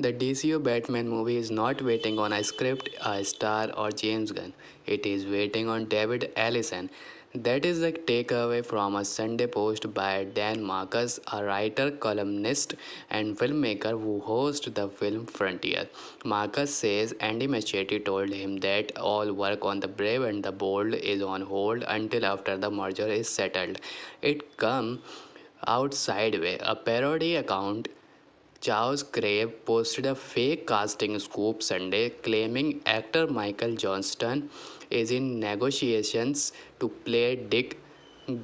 The DCU Batman movie is not waiting on a script, a star, or James Gunn. It is waiting on David Allison. That is the takeaway from a Sunday post by Dan Marcus, a writer, columnist, and filmmaker who hosts the film Frontier. Marcus says Andy Machete told him that all work on The Brave and the Bold is on hold until after the merger is settled. It come out sideways. A parody account Charles Crave posted a fake casting scoop Sunday claiming actor Michael Johnston is in negotiations to play Dick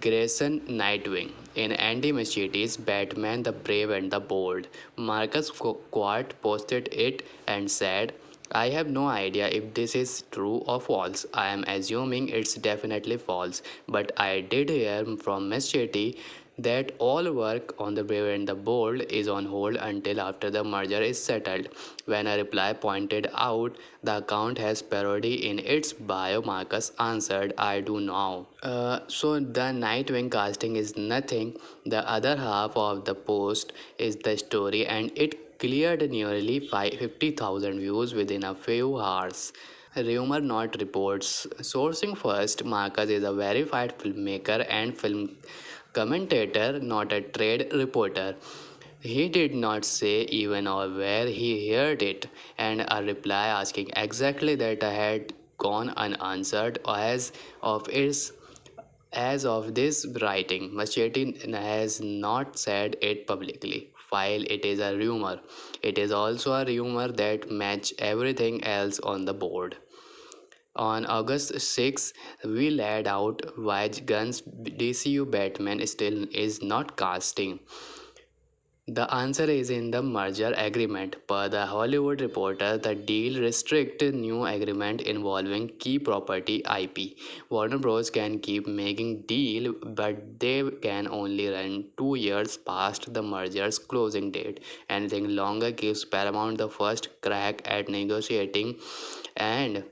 Grayson Nightwing in Andy Machete's Batman the Brave and the Bold. Marcus Quart posted it and said, I have no idea if this is true or false. I am assuming it's definitely false, but I did hear from Machete that all work on the Brave and the Bold is on hold until after the merger is settled. When a reply pointed out the account has parody in its bio, Marcus answered, I do now. So the Nightwing casting is nothing. The other half of the post is the story, and it cleared nearly 50,000 views within a few hours. Rumor not reports. Sourcing first, Marcus is a verified filmmaker and film commentator, not a trade reporter. He did not say even or where he heard it, and a reply asking exactly that had gone unanswered as of this writing. Machete has not said it publicly. While it is a rumor, it is also a rumor that match everything else on the board. On August 6, we laid out why Gunn's DCU Batman still is not casting. The answer is in the merger agreement. Per the Hollywood Reporter, the deal restricts new agreement involving key property IP. Warner Bros. Can keep making deal, but they can only run 2 years past the merger's closing date. Anything longer gives Paramount the first crack at negotiating, and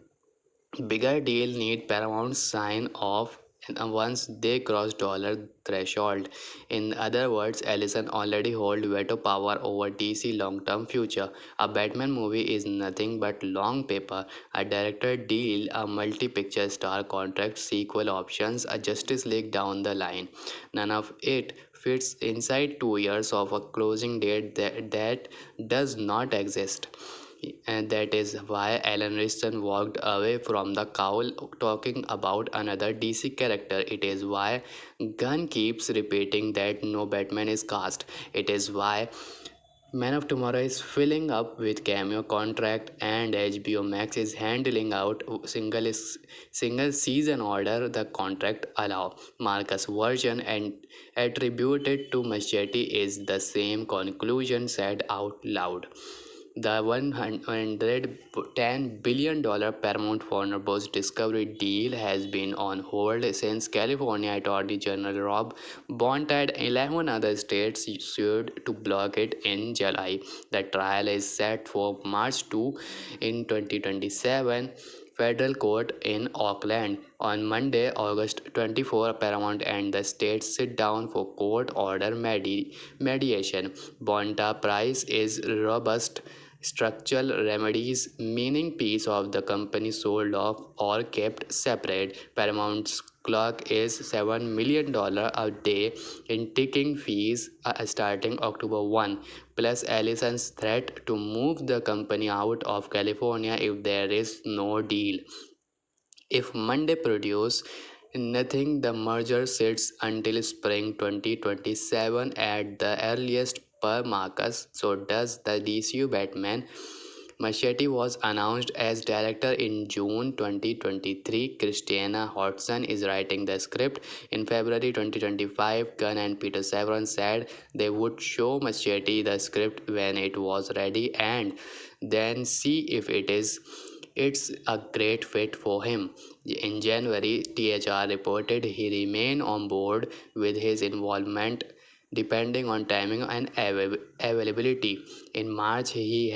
bigger deal need Paramount sign off once they cross dollar threshold. In other words, Ellison already hold veto power over DC long-term future. A Batman movie is nothing but long paper, a director deal, a multi-picture star contract, sequel options, a Justice League down the line. None of it fits inside 2 years of a closing date that does not exist. And that is why Alan Riston walked away from the cowl talking about another DC character. It is why Gunn keeps repeating that no Batman is cast. It is why Man of Tomorrow is filling up with cameo contract, and HBO Max is handling out single season order the contract allow. Marcus version and attributed to Machete is the same conclusion said out loud. The $110 billion Paramount Warner Bros. Discovery deal has been on hold since California Attorney General Rob Bont and 11 other states sued to block it in July. The trial is set for March 2 in 2027 federal court in Auckland. On Monday, August 24, Paramount and the state sit down for court order mediation. Bonta price is robust structural remedies, meaning piece of the company sold off or kept separate. Paramount's clock is $7 million a day in ticking fees starting October 1, plus Allison's threat to move the company out of California if there is no deal. If Monday produce nothing, the merger sits until spring 2027 at the earliest per Marcus. So does the DCU Batman. Machete was announced as director in June 2023. Christina Hodson is writing the script. In February 2025, Gunn and Peter Severin said they would show Machete the script when it was ready and then see if it's a great fit for him. In January, THR reported he remained on board with his involvement depending on timing and availability. In March, he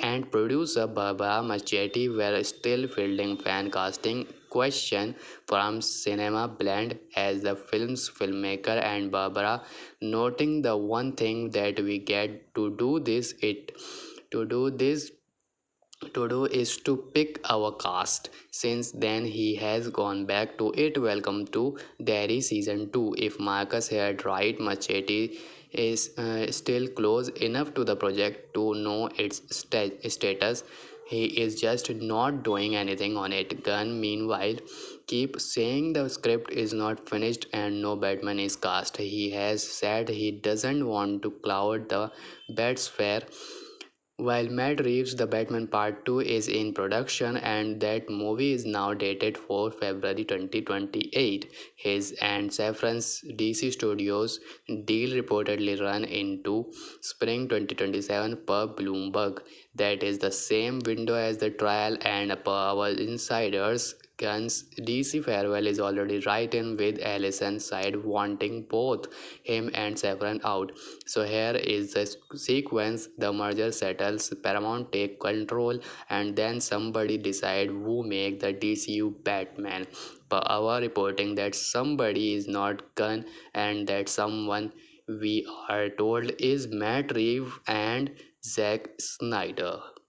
and producer Barbara Machete were still fielding fan casting question from Cinema Blend as the film's filmmaker, and Barbara noting the one thing that we get to do this it to do this to do is to pick our cast. Since then, he has gone back to it. Welcome to Derry season 2. If Marcus had right, Machete is still close enough to the project to know its status. He is just not doing anything on it. Gunn, meanwhile, keep saying the script is not finished and no Batman is cast. He has said he doesn't want to cloud the Bats fair while Matt Reeves' The Batman Part 2 is in production and that movie is now dated for February 2028. His and Safran's DC Studios deal reportedly run into spring 2027 per Bloomberg. That is the same window as the trial and per our insiders. Gunn's DC farewell is already right in with Allison's side wanting both him and Safran out. So here is the sequence: the merger settles, Paramount take control, and then somebody decide who make the DCU Batman. But our reporting that somebody is not Gunn and that someone we are told is Matt Reeves and Zack Snyder.